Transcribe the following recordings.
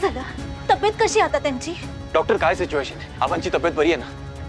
झालं? तब्येत कशी आता त्यांची? डॉक्टर काय सिच्युएशन आहे? आबांची तब्येत बरी आहे ना?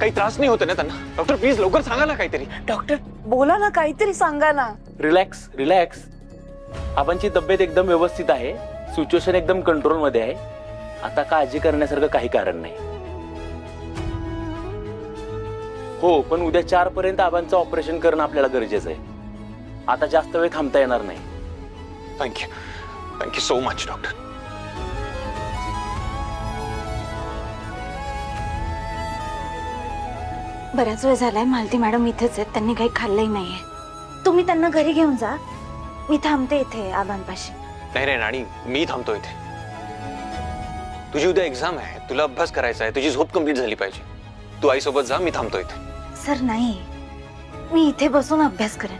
काही त्रास नाही होत ना त्यांना? डॉक्टर प्लीज लवकर सांगा ना काहीतरी. डॉक्टर बोला ना, काहीतरी सांगा ना. Relax relax. आबांची तब्येत एकदम व्यवस्थित आहे, सिच्युएशन एकदम कंट्रोल मध्ये आहे. आता काळजी करण्यासारखं काही कारण नाही. हो, पण उद्या 4 पर्यंत आबांचं ऑपरेशन करणं आपल्याला गरजेचं आहे. आता जास्त वेळ थांबता येणार नाही. Thank you so much doctor. बराच वेळ झालाय, मालती मॅडम इथेच आहेत, त्यांनी काही खाल्लंही नाहीये. तुम्ही त्यांना घरी घेऊन जा, मी थांबते इथे आबांपाशी. नाही रे राणी, मी थांबतो इथे. तुझी उद्या एक्झाम आहे, तुला अभ्यास करायचा आहे, तुझी झोप कंप्लीट झाली पाहिजे. तू आईसोबत जा, मी थांबतो इथे. सर नाही, मी इथे बसून अभ्यास करेन.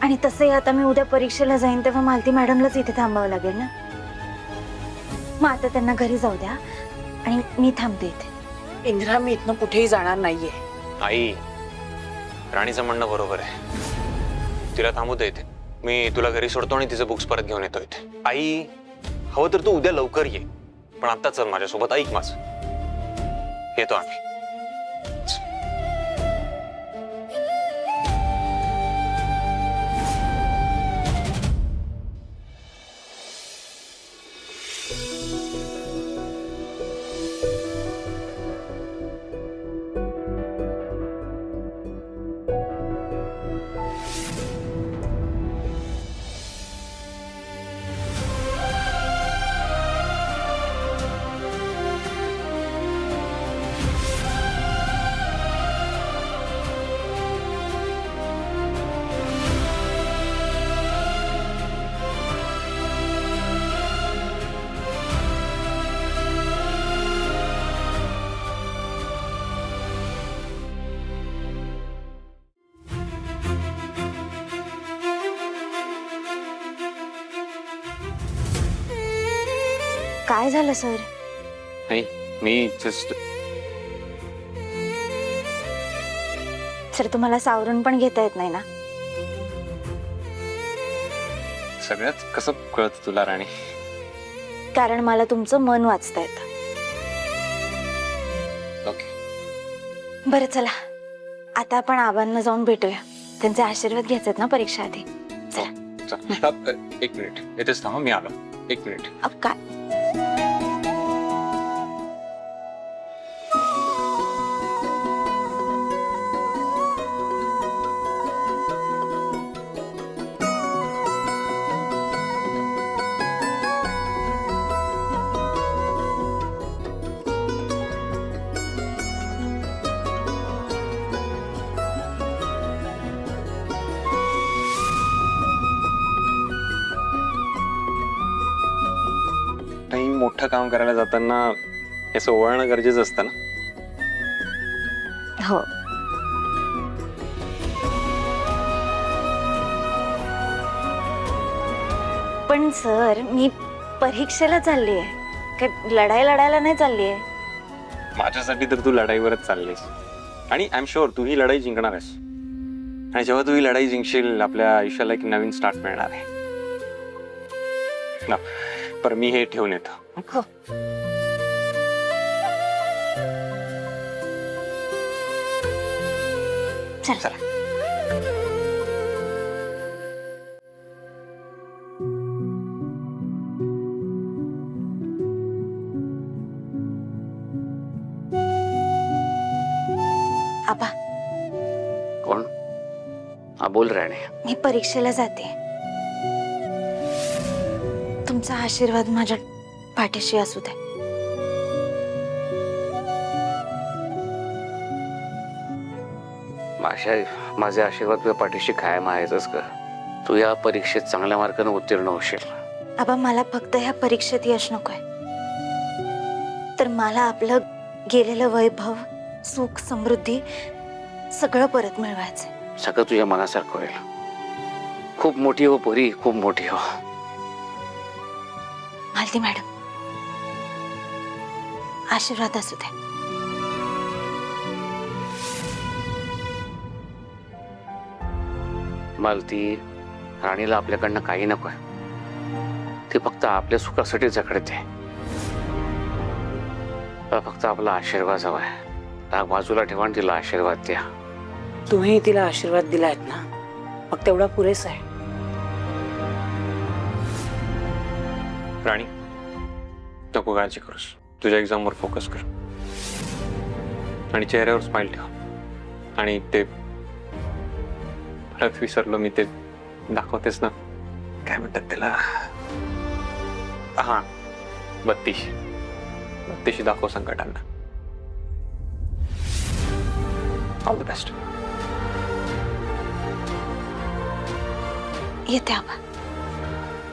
आणि तसंही आता मी उद्या परीक्षेला जाईन तेव्हा मालती मॅडमलाच इथे थांबावं लागेल ना. मग आता त्यांना घरी जाऊ द्या आणि मी थांबते इथे. इंदिरा, मी इथनं कुठेही जाणार नाहीये. आई, राणीचं म्हणणं बरोबर आहे. तिला थांबू दे इथे. मी तुला घरी सोडतो आणि तिचे बुक्स परत घेऊन येतो इथे. आई, हवं तर तू उद्या लवकर ये, पण आता चल माझ्यासोबत, ऐक माझं. येतो आम्ही. काय झालं सर? नाही, मी जस्ट. सर, तुम्हाला सावरून पण घेता येत नाही ना? सगळ्यात कसं कळत तुला राणी? कारण मला तुमचं मन वाचता येतं. ओके. बरं चला, आता आपण आबांना जाऊन भेटूया. त्यांचे आशीर्वाद घ्यायचे ना परीक्षा आधी. चला. एक मिनिट, इथेच थांबा, मी आलो. एक मिनिट. अब काय? काही मोठं काम करायला जाताना असं ओळखणं गरजेचं असतं ना. हो. पण सर, मी परीक्षेला चालली आहे, काही लढायला नाही चालली आहे. माझ्यासाठी तर तू लढाईवरच चाललीस, आणि आय एम शुअर तू ही लढाई जिंकणार आहेस. आणि जेव्हा तू ही लढाई जिंकशील, आपल्या आयुष्याला एक नवीन स्टार्ट मिळणार आहे ना. पर मी हे ठेवून येतो. हो. चला. आबा. कोण? हा, बोल राणे. मी परीक्षेला जाते. तुमचा आशीर्वाद माझ्या पाठीशी असू दे. माझे आशीर्वाद तुझ्या पाठीशी कायम आहेतच ग. तू या परीक्षेत चांगल्या मार्काने उत्तीर्ण होशील. आबा, मला फक्त ह्या परीक्षेत यश नकोय, तर मला आपलं गेलेलं वैभव, सुख, समृद्धी सगळं परत मिळवायचंय. सगळं तुझ्या मनासारखं होईल. खूप मोठी हो पोरी, खूप मोठी हो. मालती मॅडम, आशीर्वाद असू दे. मालती, राणीला आपल्याकडनं काही नकोय. ती फक्त आपल्या सुखासाठी झगडते. मला फक्त आपला आशीर्वाद हवाय. राग बाजूला ठेवा आणि तिला आशीर्वाद द्या. तुम्ही तिला आशीर्वाद दिलायत ना, मग तेवढा पुरेसा आहे. राणी, नको काळजी करूस. तुझ्या एक्झामवर फोकस कर आणि चेहऱ्यावर स्माइल ठेव. आणि ते परत विसरलो मी, ते दाखवतेस ना, काय म्हणतात त्याला, हा, बत्तीशी दाखव संकटांना. All the best. येते आबा,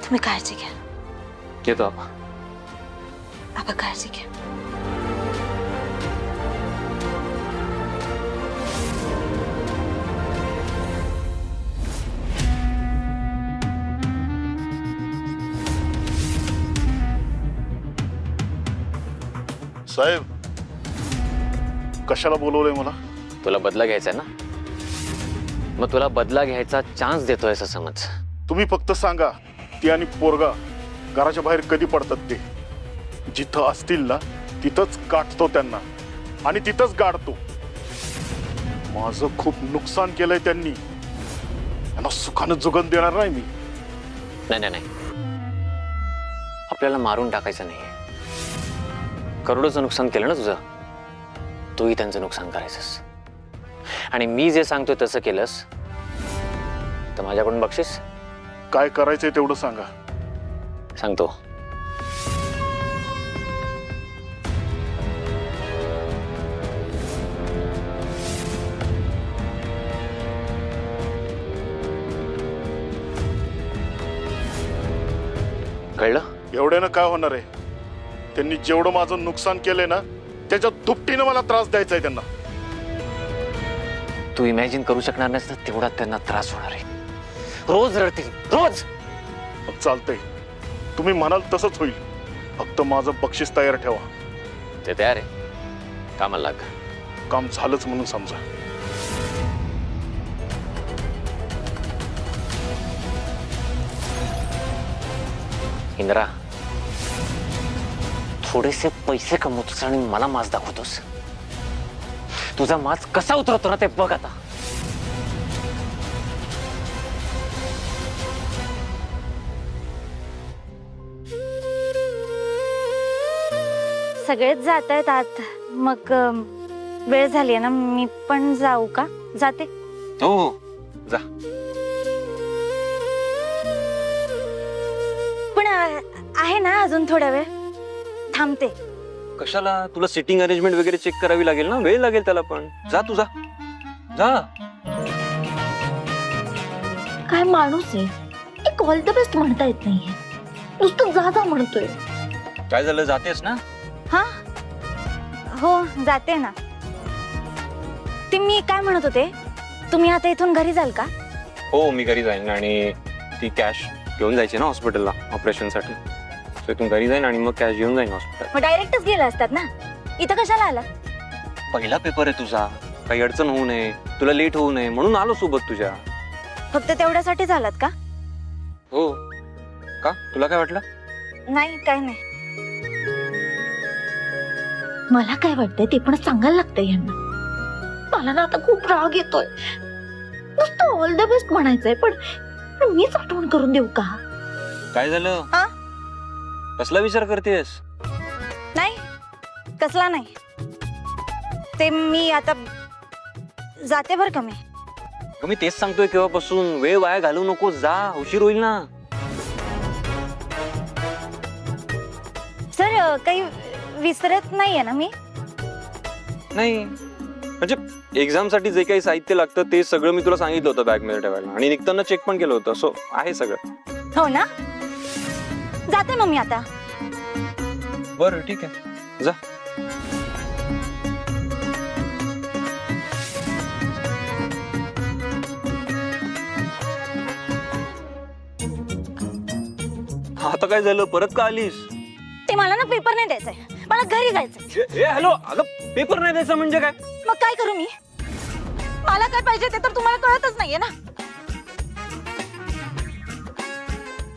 तुम्ही काळजी घ्या. येतो आपण. आबा काळजी घ्या. साहेब, कशाला बोलवलंय मला? तुला बदला घ्यायचा ना, मग तुला बदला घ्यायचा चान्स देतोय असं समज. तुम्ही फक्त सांगा, ती आणि पोरगा घराच्या बाहेर कधी पडतात ते. जिथं असतील ना तिथंच गाठतो त्यांना आणि तिथंच गाडतो. माझं खूप नुकसान केलंय त्यांनी, त्यांना सुखानं जुगन देणार नाही मी. नाही, आपल्याला मारून टाकायचं नाहीये. करोडोचं नुकसान केलं ना तुझं, तूही त्यांचं नुकसान करायचंस. आणि मी जे सांगतोय तसं केलंस तर माझ्याकडून बक्षीस. काय करायचंय तेवढं सांगा. सांगतो. कळलं? एवढ्यानं काय होणार आहे? त्यांनी जेवढं माझं नुकसान केलंय ना, त्याच्या दुपटीनं मला त्रास द्यायचा आहे त्यांना. तू इमॅजिन करू शकणार नाहीस ना तेवढा त्यांना त्रास होणार आहे. रोज रडतील, रोज. मग चालतंय, तुम्ही म्हणाल तसंच होईल. फक्त माझं बक्षीस तयार ठेवा. ते तयार आहे, कामाला लाग. काम झालंच म्हणून समजा. इंद्रा, थोडेसे पैसे कमवतोस आणि मला माज दाखवतोस. तुझा माज कसा उतरवतो ना ते बघ आता. सगळेच जात आहेत आत, मग वेळ झाली ना, मी पण जाऊ का? जाते. हो, जा. पण आहे ना अजून थोडा वेळ, थांबते. कशाला? तुला सिटिंग अरेंजमेंट वगैरे चेक करावी लागेल ना, वेळ लागेल त्याला पण. जा तुझा, जा. काय माणूस आहे, एक ऑल द बेस्ट म्हणता येत नाहीये, नुसतं जा जा म्हणतोय. काय झालं, जातेस ना? हा, हो जाते ना. ते मी काय म्हणत होते, तुम्ही आता इथून घरी जाल का? हो, मी घरी जाईन आणि ती कॅश घेऊन जायची ना हॉस्पिटलला ऑपरेशनसाठी. सो इथून घरी जाईन आणि मग कॅश घेऊन जाईन हॉस्पिटल. मग डायरेक्टच गेला असतात ना, इथं कशाला आला? पहिला पेपर आहे तुझा, काही अडचण होऊ नये, तुला लेट होऊ नये म्हणून आलो सोबत तुझ्या. फक्त तेवढ्यासाठी झालात का? हो का, तुला काय वाटलं? नाही, काय नाही. मला काय वाटतंय ते पण सांगायला लागतंय यांना. मला ना आता खूप राग येतोय. नुसतं ऑल द बेस्ट म्हणायचंय, पण मीच आठवण करून देऊ का? काय झालं? हा? कसला विचार करतेस? नाही, कसला नाही. ते मी आता जाते बर का. मी तेच सांगतोय केव्हापासून, वेळ वाया घालवू नको, जा, उशीर होईल ना. सर, काही विसरत नाहीये ना मी? नाही म्हणजे एक्झाम साठी जे काही साहित्य लागतं ते सगळं मी तुला सांगितलं होतं बॅग मध्ये ठेवायला, आणि निघताना चेक पण केलं होतं. सो आहे सगळं. हो ना, जाते मग मी आता. बरं ठीक आहे, जा. आता काय झालं, परत का आलीस? ते मला ना पेपर नाही द्यायचंय, मला घरी जायचंय. हॅलो, अगं पेपर नाही द्यायचा म्हणजे काय? मग काय करू मी? मला काय पाहिजे ते तर तुम्हाला कळतच नाहीये ना.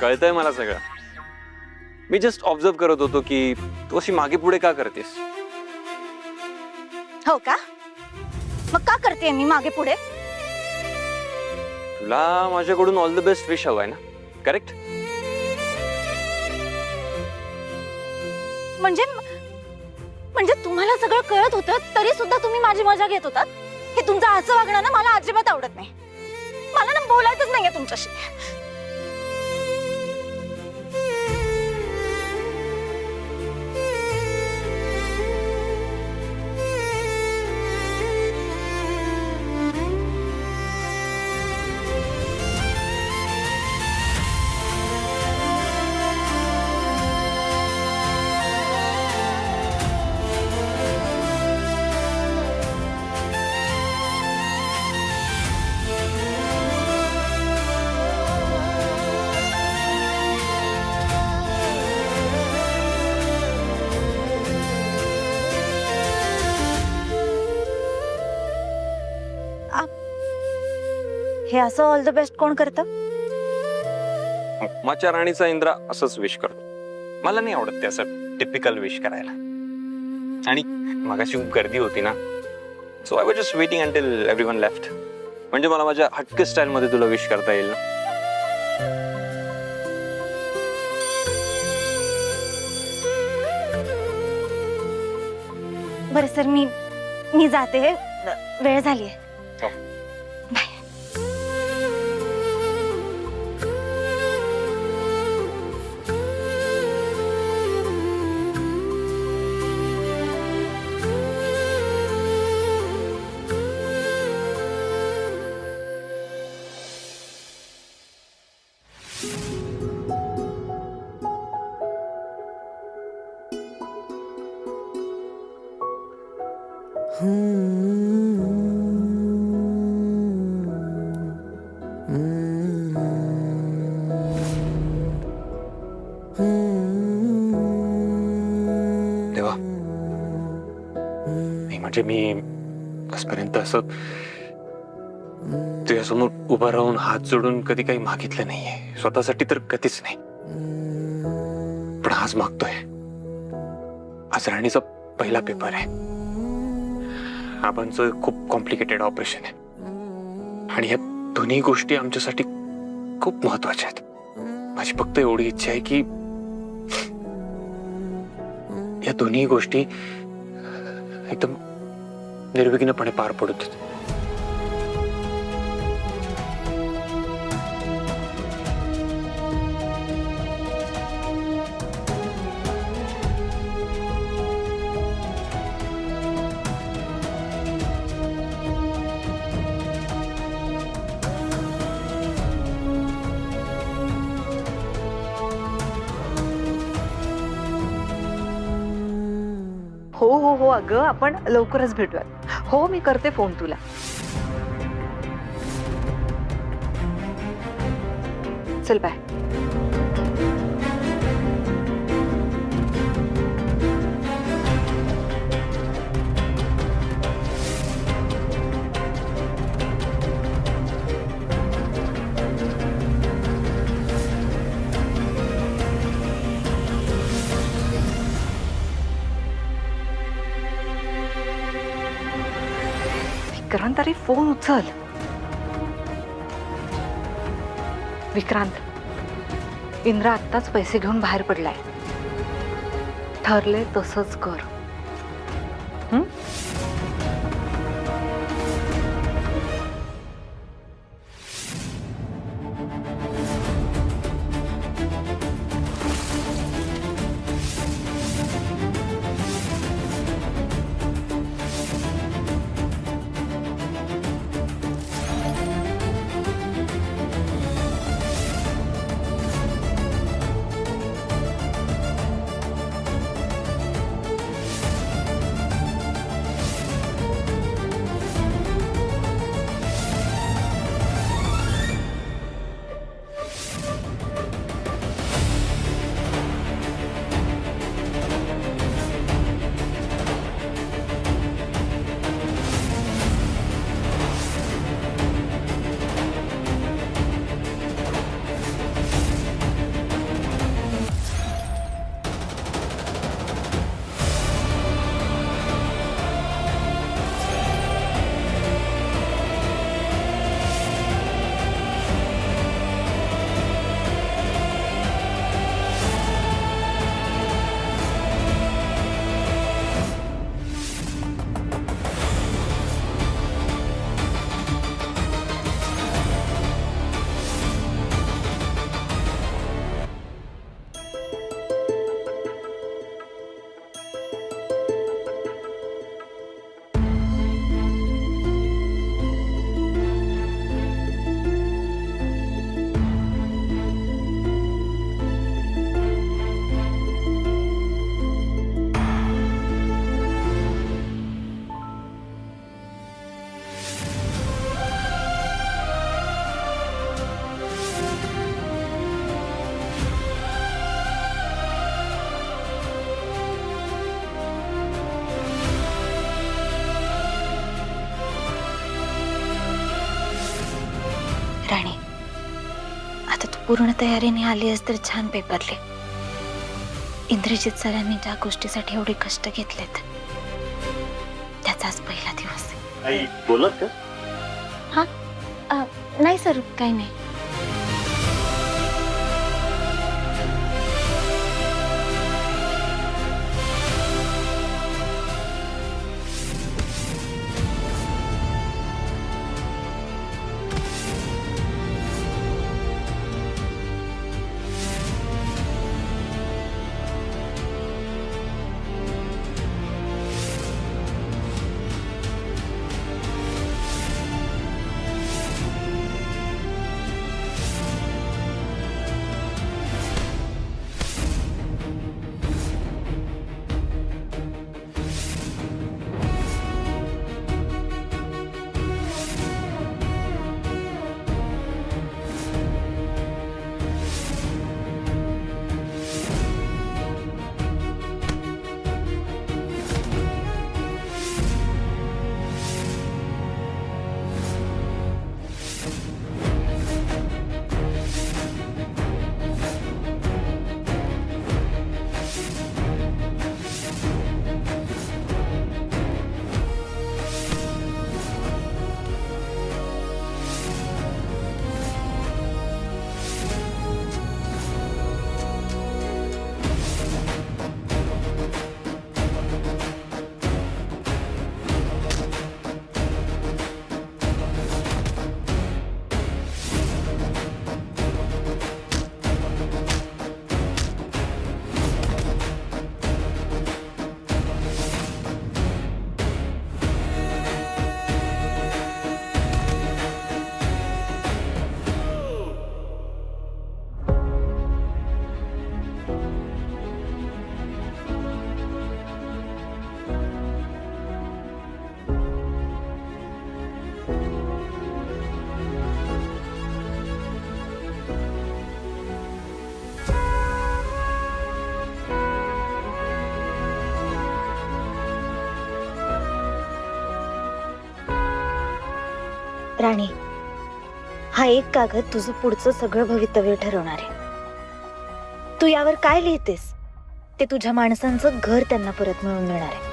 कळतंय मला सगळं. मी जस्ट ऑब्झर्व करत होतो की तू अशी मागे पुढे का करतेस. हो का? मग का करते मी मागे पुढे? तुला माझ्याकडून ऑल द बेस्ट विश हवाय ना, करेक्ट? म्हणजे तुम्हाला सगळं कळत होतं तरी सुद्धा तुम्ही माझी मजा घेत होतात? हे तुमचं असं वागणं ना मला अजिबात आवडत नाही. मला ना बोलायचंच नाहीये तुमच्याशी. हे असं ऑल द बेस्ट कोण करतं? माझ्या राणीचा इंद्रा असंच विश करतो. मला नाही आवडत ते असं टिपिकल विश करायला. आणि मगाशी खूप गर्दी होती ना, so I was just waiting until everyone left. म्हणजे मला माझ्या हटके स्टाईल मध्ये तुला विश करता येईल ना. बरं सर, मी जाते, वेळ झालीये. हो. बाय. देवा, नाही म्हणजे मी आजपर्यंत असं तुझ्यासमोर उभं राहून हात जोडून कधी काही मागितलं नाहीये. स्वतःसाठी तर कधीच नाही. पण आज मागतोय. आज राणीचा पहिला पेपर आहे. आबांचं खूप कॉम्प्लिकेटेड ऑपरेशन आहे आणि या दोन्ही गोष्टी आमच्यासाठी खूप महत्वाच्या आहेत. माझी फक्त एवढी इच्छा आहे की या दोन्ही गोष्टी एकदम निर्विघ्नपणे पार पडत. हो हो हो, अगं आपण लवकरच भेटूयात. हो, मी करते फोन तुला. चल बाय. विक्रांत, अरे फोन उचल. विक्रांत, इंद्रा आत्ताच पैसे घेऊन बाहेर पडलाय. ठरले तसंच कर. पूर्ण तयारीने आली तर छान पेपरले. इंद्रजित सरांनी ज्या गोष्टीसाठी एवढे कष्ट घेतलेत त्याचाच पहिला दिवस आहे. आई बोलत का? नाही सर, काही नाही. राणी, हा एक कागद तुझं पुढचं सगळं भवितव्य ठरवणार आहे. तू यावर काय लिहितेस ते तुझ्या माणसांचं घर त्यांना परत मिळवून देणार आहे.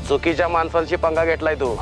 चुकीच्या माणसांशी पंगा घेतलाय तू.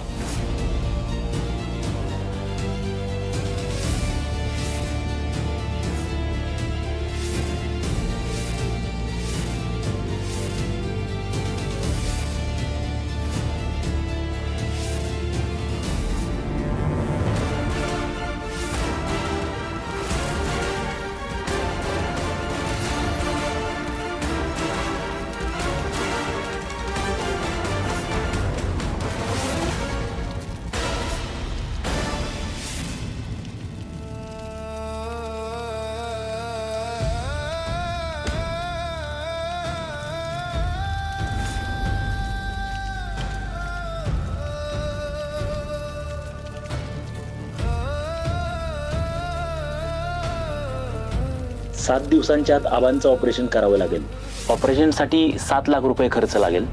7 दिवसांच्या आत आबांचं ऑपरेशन करावं लागेल. ऑपरेशनसाठी 7 लाख रुपये खर्च लागेल.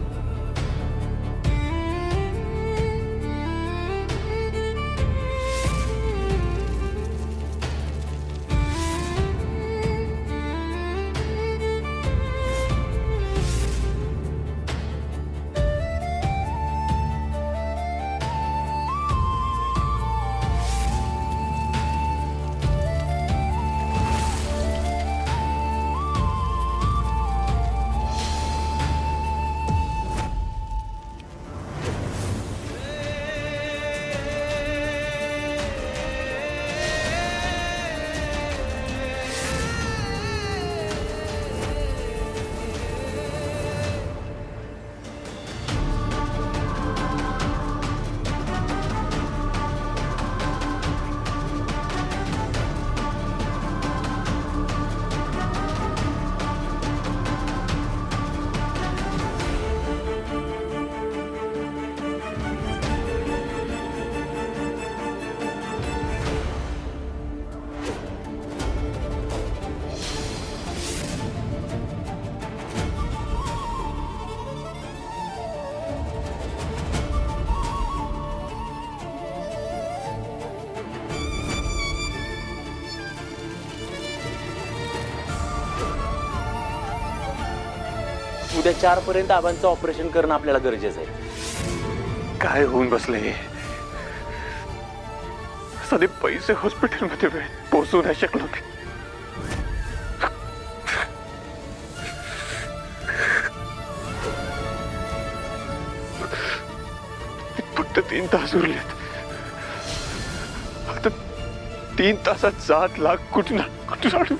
उद्या 4 पर्यंत आबांचं ऑपरेशन करणं आपल्याला गरजेचं आहे. काय होऊन बसले? साधे पैसे हॉस्पिटलमध्ये वेळेत पोहोचू नाही शकलो मी. फक्त 3 तास उरलेत. फक्त 3 तासात 7 लाख कुठून आणू?